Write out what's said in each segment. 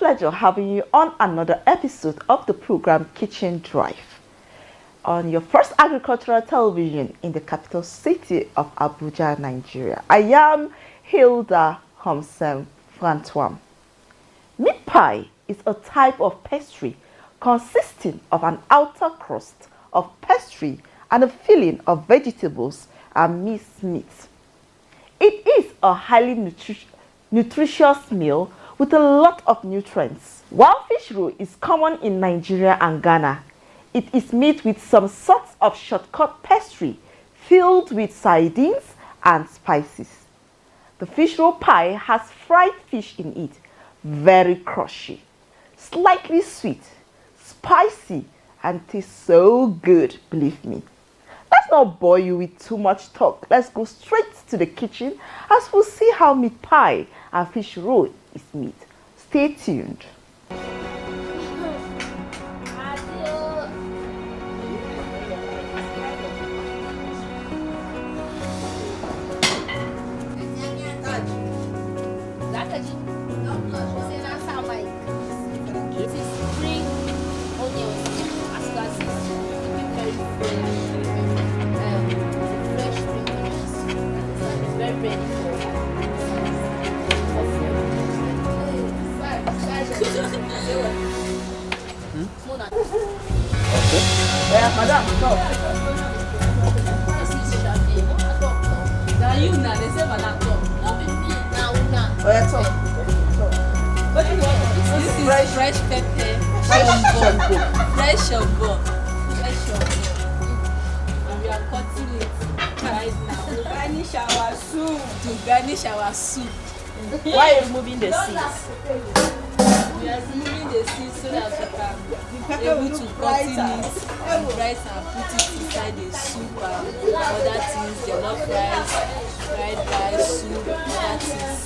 pleasure having you on another episode of the program Kitchen Drive on your first agricultural television in the capital city of Abuja, Nigeria. I am Hilda Homsem Francois. Meat pie is a type of pastry consisting of an outer crust of pastry and a filling of vegetables and minced meat. It is a highly nutritious meal with a lot of nutrients. While fish roll is common in Nigeria and Ghana, it is made with some sorts of shortcut pastry filled with sardines and spices. The fish roll pie has fried fish in it, very crunchy, slightly sweet, spicy, and tastes so good, believe me. Let's not bore you with too much talk. Let's go straight to the kitchen as we'll see how meat pie and fish roll is made. Stay tuned. Madam, stop. Now you now, they say madam, stop. Not with me. Now, now. Oh, yeah, stop. What do you want? This is fresh pepper. Fresh jumbo. And we are cutting it right now. To garnish our soup. Why are you removing the seeds? We are removing the seeds so that we can be able to cut it and rice and put it inside the soup and other things, jollof rice, fried rice, soup, other things.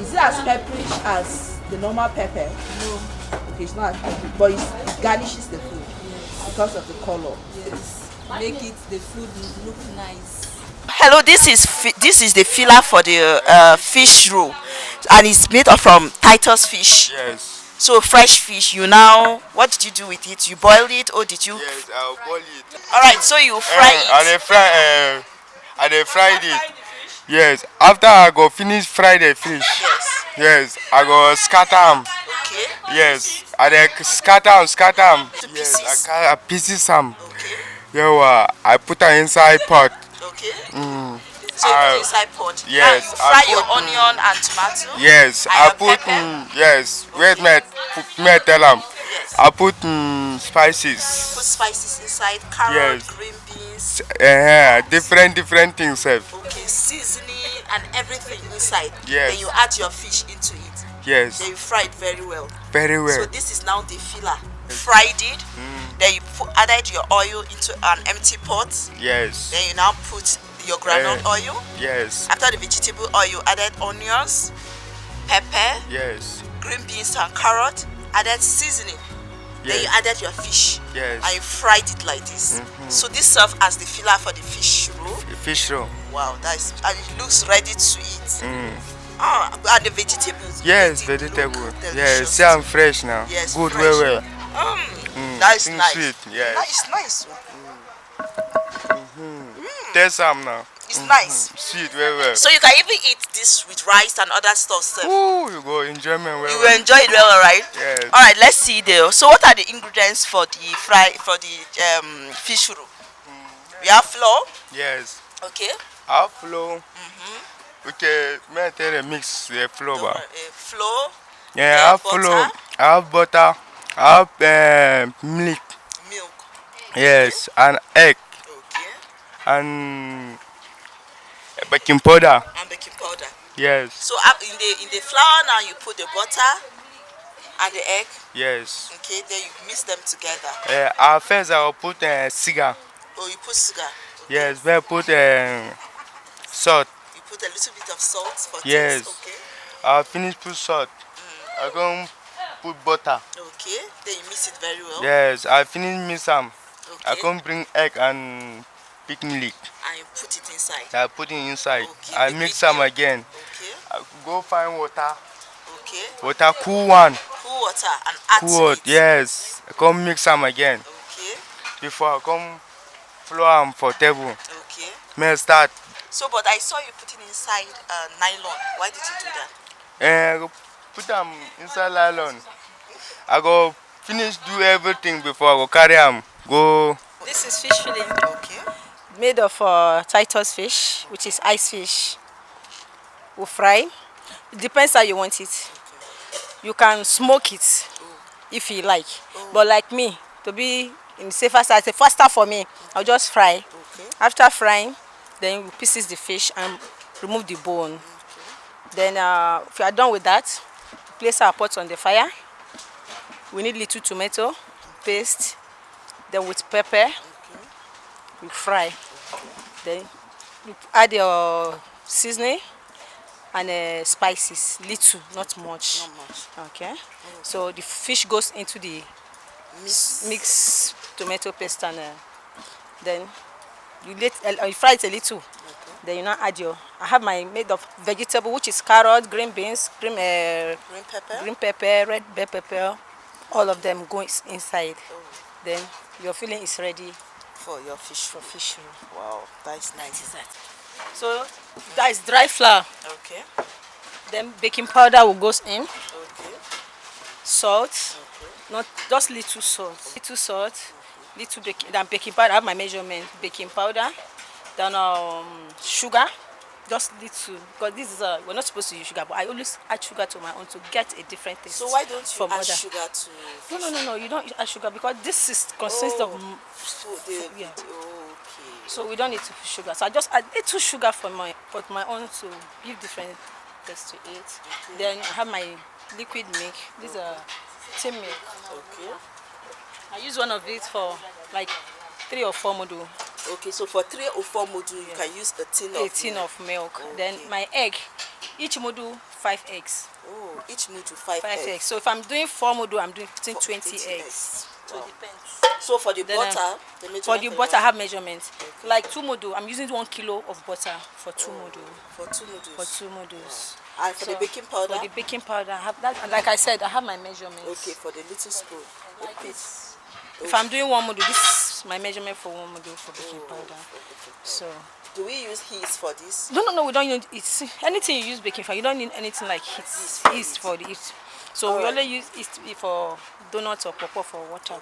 Is it as pepperish as the normal pepper? No. Okay, it's not as peppery, but it garnishes the food because of the color. Yes. Make it the food look nice. Hello, this is the filler for the fish roll, and it's made from Titus fish. Yes. So fresh fish. You now, what did you do with it? You boiled it, or did you? Yes, I'll boil it. All right. So you fry it. And they fried it. Yes. After I go finish fry the fish. Yes. Yes. I go scatter them. Okay. Yes. And then scatter them. To Yes. pieces. I pieces some. Okay. Yeah. I put them inside pot. Okay. Mm. So you put inside pot. Yes. Now you fry your onion and tomato. Yes. And I your put. pepper. Yes. Wait, mate. Tell them. Yes. I put You spices. put spices inside, carrot, Yes. green beans. Different things. Sir. Okay, seasoning and everything inside. Yes. Then you add your fish into it. Yes. Then you fry it very well. Very well. So this is now the filler. Fried it. Then you added your oil into an empty pot. Yes. Then you now put your groundnut oil. Yes. After the vegetable oil, you added onions, pepper, Yes. green beans and carrot. Added seasoning. Then you Yes. added your fish. Yes. And you fried it like this. So this serves as the filler for the fish roll. Fish roll. Wow, and it looks ready to eat. Mm. And the vegetables. Yes, they look vegetable. delicious. Yes, see I'm fresh now. Yes, good, fresh. well. That is Think nice. sweet, yes. That is nice. Taste some now. It's nice. Sweet, well. So you can even eat this with rice and other stuff. Sir. Ooh, you go enjoyment well. You will enjoy it well, right? Yes. All right, let's see there. So what are the ingredients for the fish roll? We have flour. Yes. Okay. Our flour. Okay, may I tell you mix the flour? Flour. Yeah, our flour. Our butter. Our milk. Milk. Yes, and egg. Okay. And baking powder. And baking powder. Yes. So in the flour now you put the butter and the egg. Yes. Okay, then you mix them together. First I will put sugar. Oh, you put sugar. Okay. Yes, then put salt. You put a little bit of salt for Yes. taste. Okay. I finish put salt. I go put butter. Okay. Then you mix it very well. Yes, I finish mix some. Okay. I come bring egg and pick milk. And you put it inside. I put it inside. Okay, I the mix big some milk. again. Okay. I go find water. Okay. water, cool one. Cool water and add Cool to water, it. yes. I come mix them again. Okay. Before I come flour them for table. Okay. May start. So, but I saw you putting inside nylon. Why did you do that? Put them inside nylon. I go finish do everything before I go carry them. Go. This is fish filling Okay. made of Titus fish, which is ice fish. We'll fry. It depends how you want it. You can smoke it if you like. But like me, to be in the safer side, it's faster for me. I'll just fry. Okay. After frying, then we pieces the fish and remove the bone. Then if you are done with that, place our pot on the fire. We need little tomato paste. Then with pepper, we fry. Then you add your seasoning and spices, little, not much. Not much. Okay. So the fish goes into the mix tomato paste and then you fry it a little. Then you now add your. I have my made of vegetable, which is carrot, green beans, green pepper, red bell pepper. All of them go inside. Then your filling is ready For your fish. for fish roll. Wow, that's nice. So that is dry flour. Okay. Then baking powder will goes in. Okay. Salt, not just little salt, little baking. Then baking powder. I have my measurement. Baking powder. Then sugar, just little. Because this is we're not supposed to use sugar, but I always add sugar to my own to get a different taste. So why don't you from add other. sugar to fish? No. You don't add sugar because this is consists of yeah. Okay. So we don't need to put sugar. So I just add little sugar for my own to give different taste to it. Then I have my liquid milk. This is a tin milk. Okay. I use one of these for like 3 or 4 module. Okay, so for 3 or 4 module, you can use a tin of milk. Okay. Then my egg, each module 5 eggs. Oh, each module 5 5 eggs. eggs. So if I'm doing 4 module, I'm doing between 20 eggs. So Wow. it depends. So for the Then, butter, the measurement For the butter, I have measurements. Okay. Like 2 module, I'm using 1 kilo of butter for 2 module. for 2 modules. For 2 modules. And for the baking powder? For the baking powder, I have that. And like I said, I have my measurements. Okay, for the little spoon. Like this. If I'm doing 1 module, this is my measurement for 1 module for baking powder. So. Do we use yeast for this? No, we don't need it. Anything you use baking powder, you don't need anything like yeast for the yeast. So we only use yeast for donuts or pop or whatever.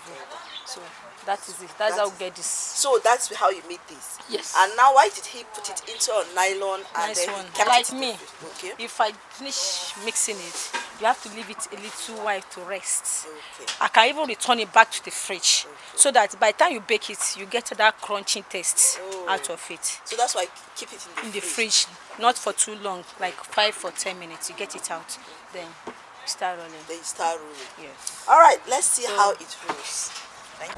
So that is it. That's how we get this. So that's how you made this? Yes. And now why did he put it into a nylon and Nice then one. he kept Like it in me, the fridge? Okay. if I finish mixing it, you have to leave it a little while to rest. Okay. I can even return it back to the fridge so that by the time you bake it, you get that crunching taste out of it. So that's why I keep it in the Fridge, not for too long, like 5 or 10 minutes. You get it out, then you start rolling. Then you start rolling. Yes. All right, let's see how it rolls.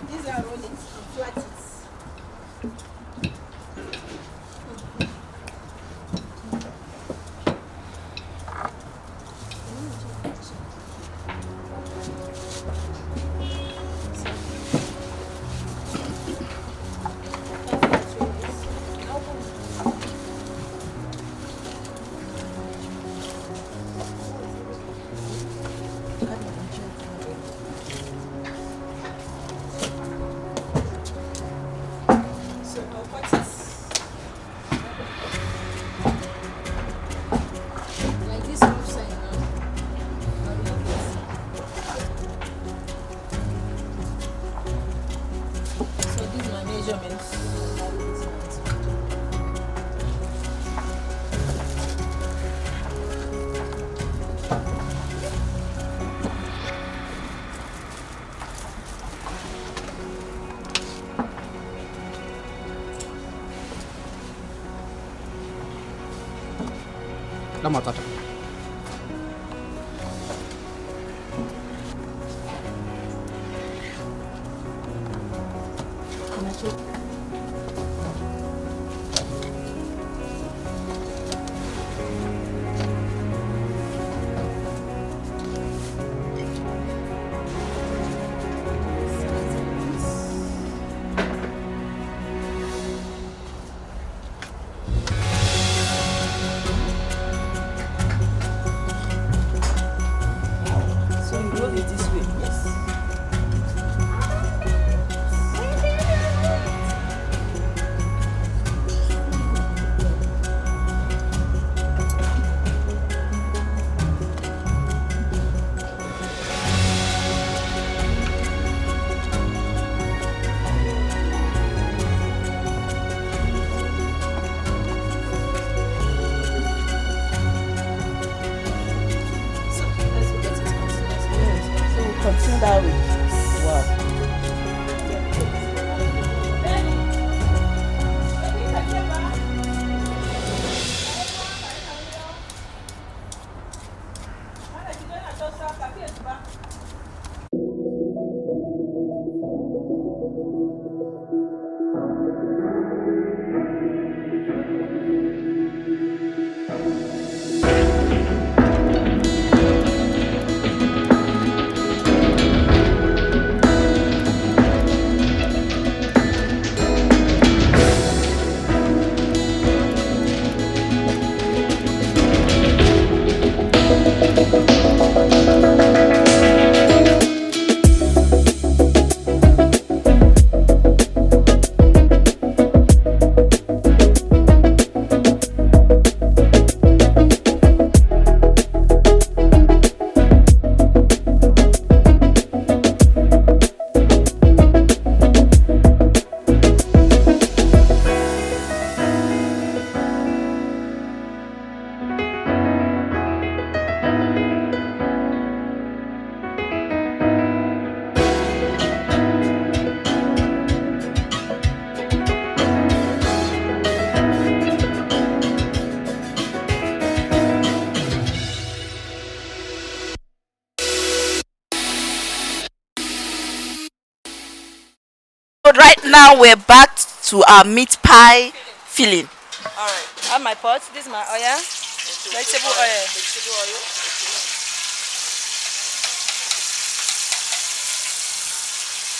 These are rolling, flat it. La matata. right now we're back to our meat pie filling. All right. I have my pot. This is my oil. Vegetable oil.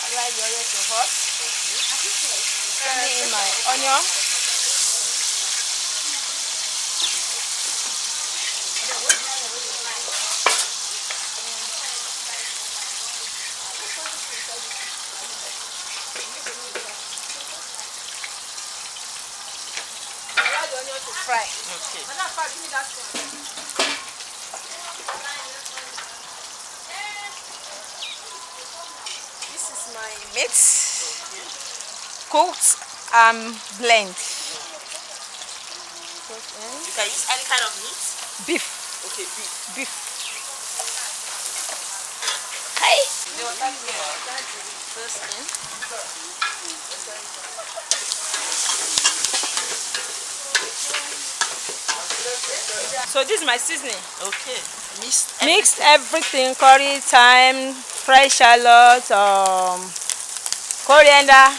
I like the oil to hot. Sending in my onion. Allow the onion to fry. Okay. Give me that one. This is my meat. Cooked and blend. You can use any kind of meat? Beef. Okay, beef. Beef. Hey! First thing. So this is my seasoning. Okay. Mixed everything, curry, thyme, fresh shallot, coriander.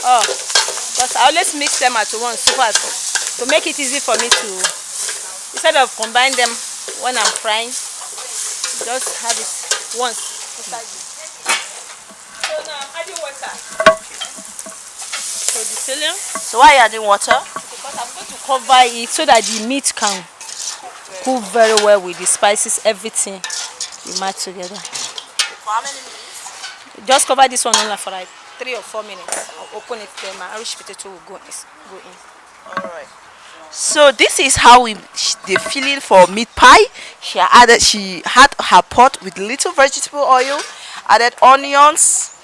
Oh, because I always mix them at once so far to make it easy for me to, instead of combine them when I'm frying, just have it once inside it. So now I'm adding water. So the filling. So why are you adding water? Because I'm going to cover it so that the meat can cook very well with the spices, everything we match together. For how many minutes? Just cover this one only for like 3 or 4 minutes. I'll open it, then my Irish potato will go in. Alright. So this is how the filling for meat pie. She had her pot with little vegetable oil, added onions,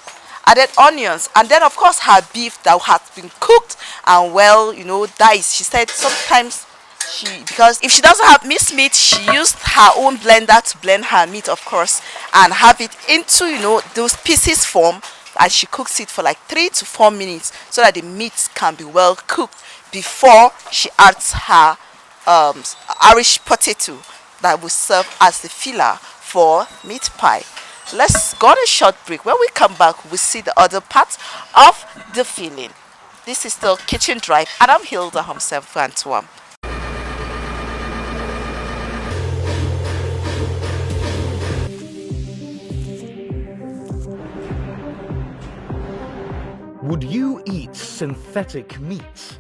and then of course her beef that has been cooked and well, diced. She said sometimes because if she doesn't have minced meat, she used her own blender to blend her meat, of course, and have it into those pieces form, and she cooks it for like 3 to 4 minutes so that the meat can be well cooked before she adds her Irish potato that will serve as the filler for meat pie. Let's go on a short break. When we come back, we'll see the other part of the filling. This is still Kitchen Drive, and I'm Hilda Hamsen-Antoine. Would you eat synthetic meat?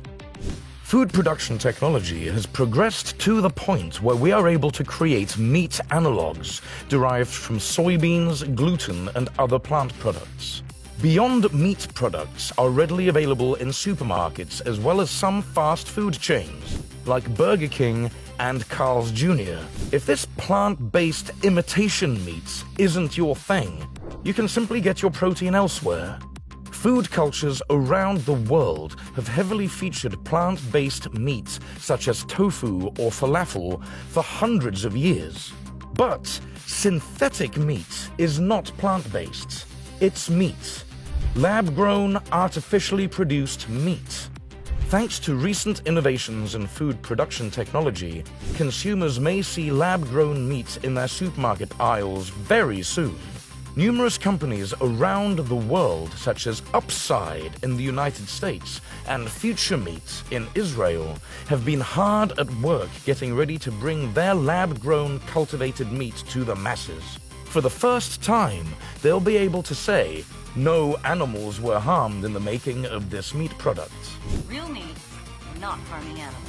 Food production technology has progressed to the point where we are able to create meat analogues derived from soybeans, gluten, and other plant products. Beyond Meat products are readily available in supermarkets as well as some fast food chains like Burger King and Carl's Jr. If this plant-based imitation meat isn't your thing, you can simply get your protein elsewhere. Food cultures around the world have heavily featured plant-based meats such as tofu or falafel for hundreds of years. But synthetic meat is not plant-based. It's meat. Lab-grown, artificially produced meat. Thanks to recent innovations in food production technology, consumers may see lab-grown meat in their supermarket aisles very soon. Numerous companies around the world, such as Upside in the United States and Future Meat in Israel, have been hard at work getting ready to bring their lab-grown cultivated meat to the masses. For the first time, they'll be able to say, no animals were harmed in the making of this meat product. Real meat, not harming animals.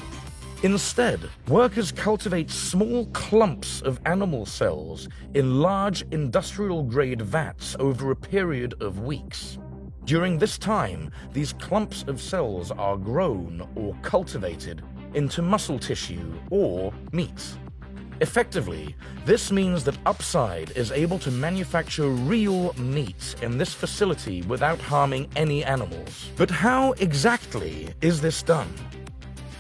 Instead, workers cultivate small clumps of animal cells in large industrial-grade vats over a period of weeks. During this time, these clumps of cells are grown or cultivated into muscle tissue or meat. Effectively, this means that Upside is able to manufacture real meat in this facility without harming any animals. But how exactly is this done?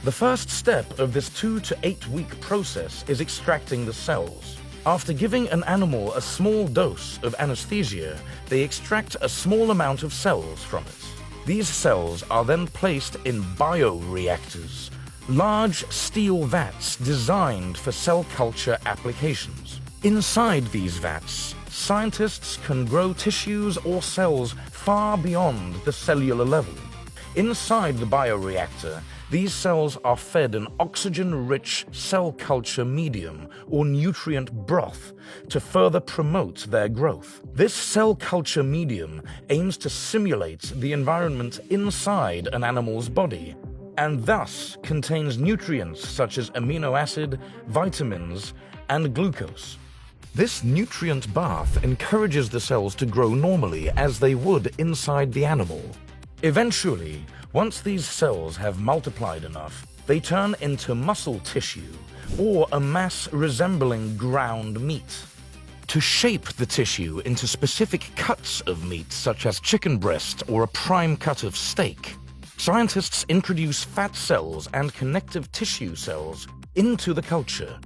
The first step of this 2 to 8 week process is extracting the cells. After giving an animal a small dose of anesthesia, they extract a small amount of cells from it. These cells are then placed in bioreactors, large steel vats designed for cell culture applications. Inside these vats, scientists can grow tissues or cells far beyond the cellular level. Inside the bioreactor, these cells are fed an oxygen-rich cell culture medium or nutrient broth to further promote their growth. This cell culture medium aims to simulate the environment inside an animal's body and thus contains nutrients such as amino acid, vitamins, and glucose. This nutrient bath encourages the cells to grow normally as they would inside the animal. Eventually, once these cells have multiplied enough, they turn into muscle tissue or a mass resembling ground meat. To shape the tissue into specific cuts of meat, such as chicken breast or a prime cut of steak, scientists introduce fat cells and connective tissue cells into the culture.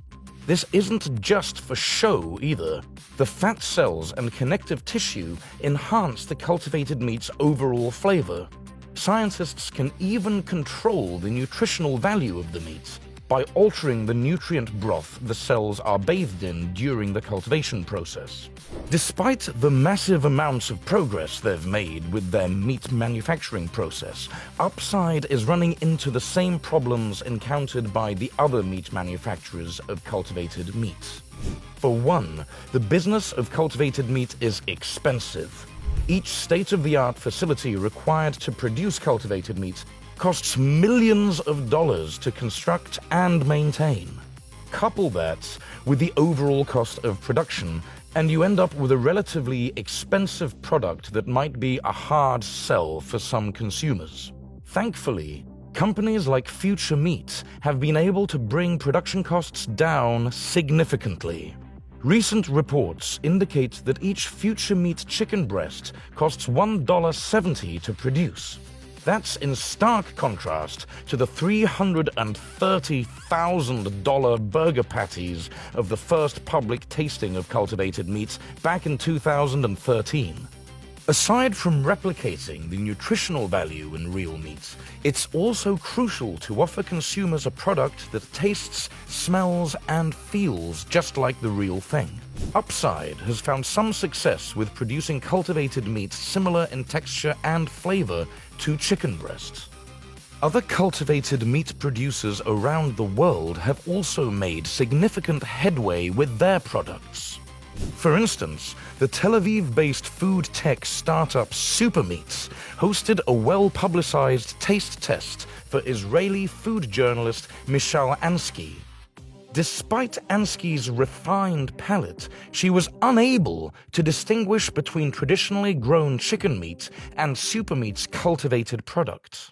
This isn't just for show either. The fat cells and connective tissue enhance the cultivated meat's overall flavor. Scientists can even control the nutritional value of the meat by altering the nutrient broth the cells are bathed in during the cultivation process. Despite the massive amounts of progress they've made with their meat manufacturing process, Upside is running into the same problems encountered by the other meat manufacturers of cultivated meat. For one, the business of cultivated meat is expensive. Each state-of-the-art facility required to produce cultivated meat costs millions of dollars to construct and maintain. Couple that with the overall cost of production, and you end up with a relatively expensive product that might be a hard sell for some consumers. Thankfully, companies like Future Meat have been able to bring production costs down significantly. Recent reports indicate that each Future Meat chicken breast costs $1.70 to produce. That's in stark contrast to the $330,000 burger patties of the first public tasting of cultivated meat back in 2013. Aside from replicating the nutritional value in real meat, it's also crucial to offer consumers a product that tastes, smells, and feels just like the real thing. Upside has found some success with producing cultivated meat similar in texture and flavor to chicken breast. Other cultivated meat producers around the world have also made significant headway with their products. For instance, the Tel Aviv-based food tech startup Supermeats hosted a well-publicized taste test for Israeli food journalist Michal Ansky. Despite Ansky's refined palate, she was unable to distinguish between traditionally grown chicken meat and Supermeat's cultivated product.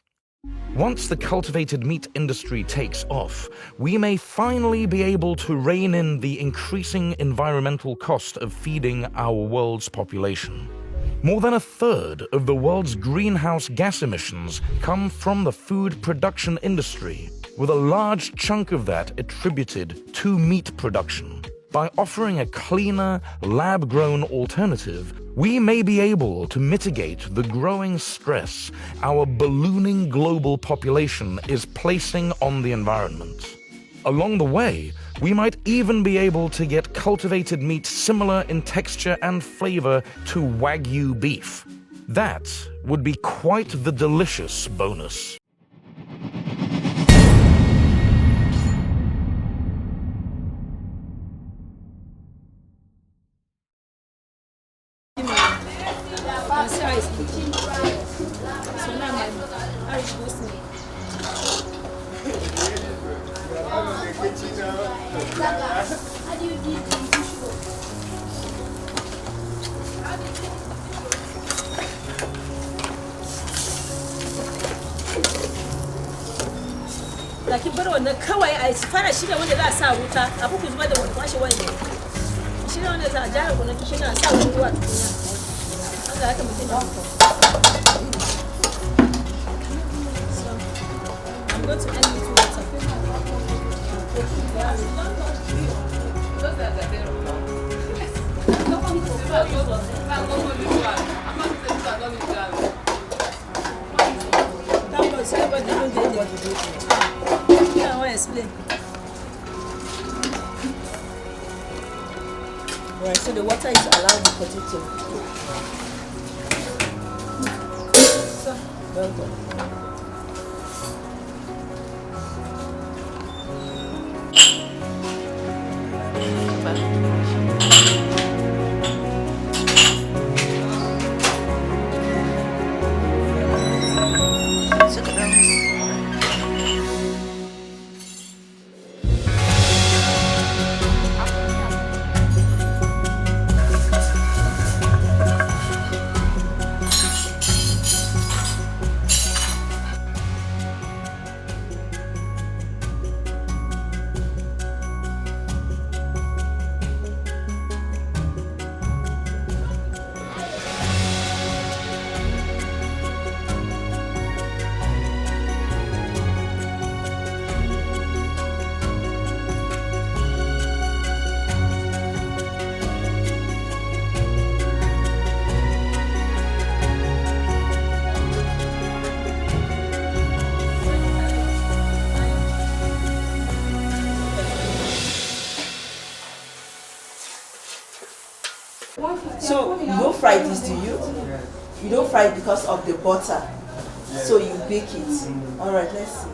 Once the cultivated meat industry takes off, we may finally be able to rein in the increasing environmental cost of feeding our world's population. More than a third of the world's greenhouse gas emissions come from the food production industry, with a large chunk of that attributed to meat production. By offering a cleaner, lab-grown alternative, we may be able to mitigate the growing stress our ballooning global population is placing on the environment. Along the way, we might even be able to get cultivated meat similar in texture and flavor to Wagyu beef. That would be quite the delicious bonus. Sarah is cooking. So now my Irish goes to me. Like baro wannan kawai a fara shirya wanda za a sa wuta abu ku zuba da wani kwashe wani shirya wanda za a jara gona ki shirya sa wani ruwa tukunya haka haka mutum ya so I'm going to end it with water. Yeah, I want to explain. Right, so the water is allowed the potato. So, well done. So you don't fry this, do you? You don't fry it because of the butter. So you bake it. Alright, let's see.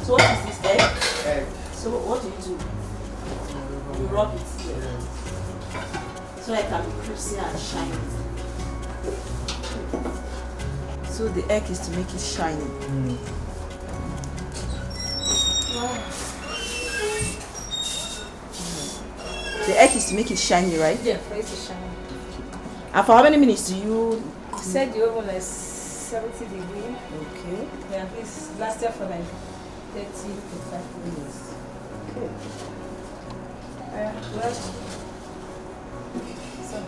So what is this, egg? Egg. So what do you do? You rub it here. So it can be crispy and shiny. So the egg is to make it shiny. The egg is to make it shiny, right? Yeah, for it to shine. And for how many minutes do you... Set the oven like 70 degrees. Okay. Yeah, this lasted for like 30 to 35 minutes. Okay. Well, so,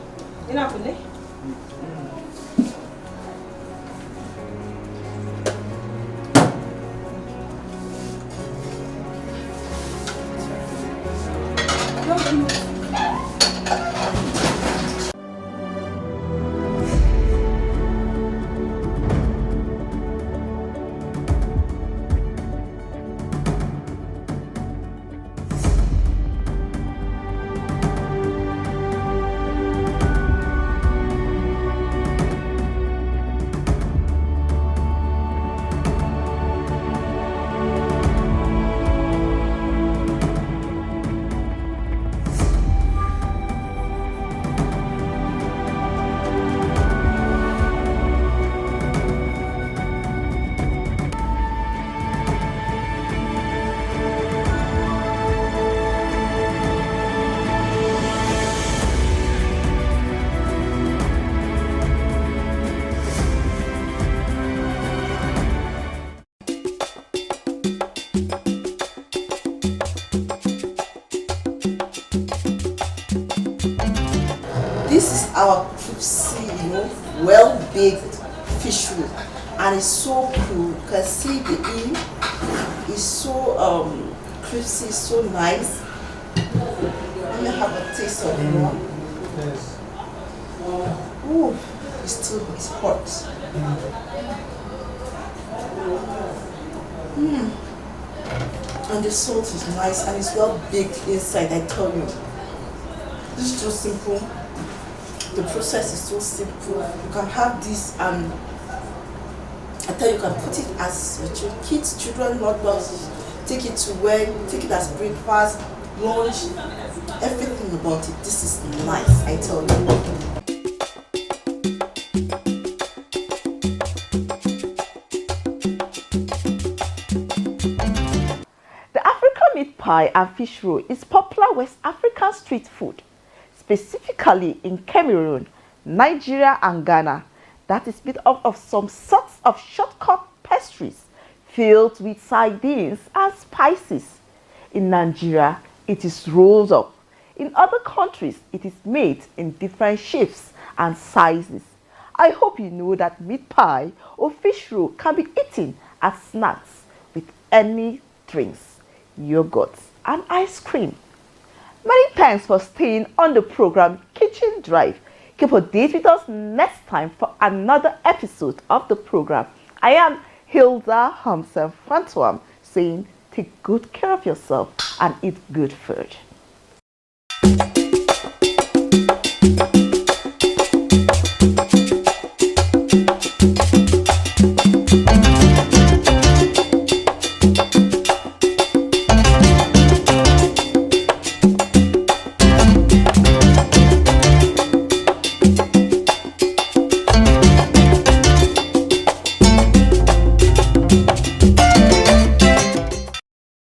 you know what? This is our crispy, well-baked fish roll, and it's so cool. You can see the in is so crispy, so nice. Let me have a taste of the one. Yes. Ooh, it's hot. And the salt is nice and it's well baked inside, I tell you. This is so simple. The process is so simple. You can have this and I tell you, you can put it as your kids, children, notebooks, take it to work, take it as breakfast, lunch, everything about it. This is nice, I tell you. The African meat pie and fish roll is popular West African street food, specifically in Cameroon, Nigeria and Ghana, that is made up of some sorts of shortcut pastries filled with sardines and spices. In Nigeria, it is rolled up. In other countries, it is made in different shapes and sizes. I hope you know that meat pie or fish roll can be eaten as snacks with any drinks, yogurts, and ice cream. Many thanks for staying on the program Kitchen Drive. Keep a date with us next time for another episode of the program. I am Hilda Hamsen Frantuam saying take good care of yourself and eat good food.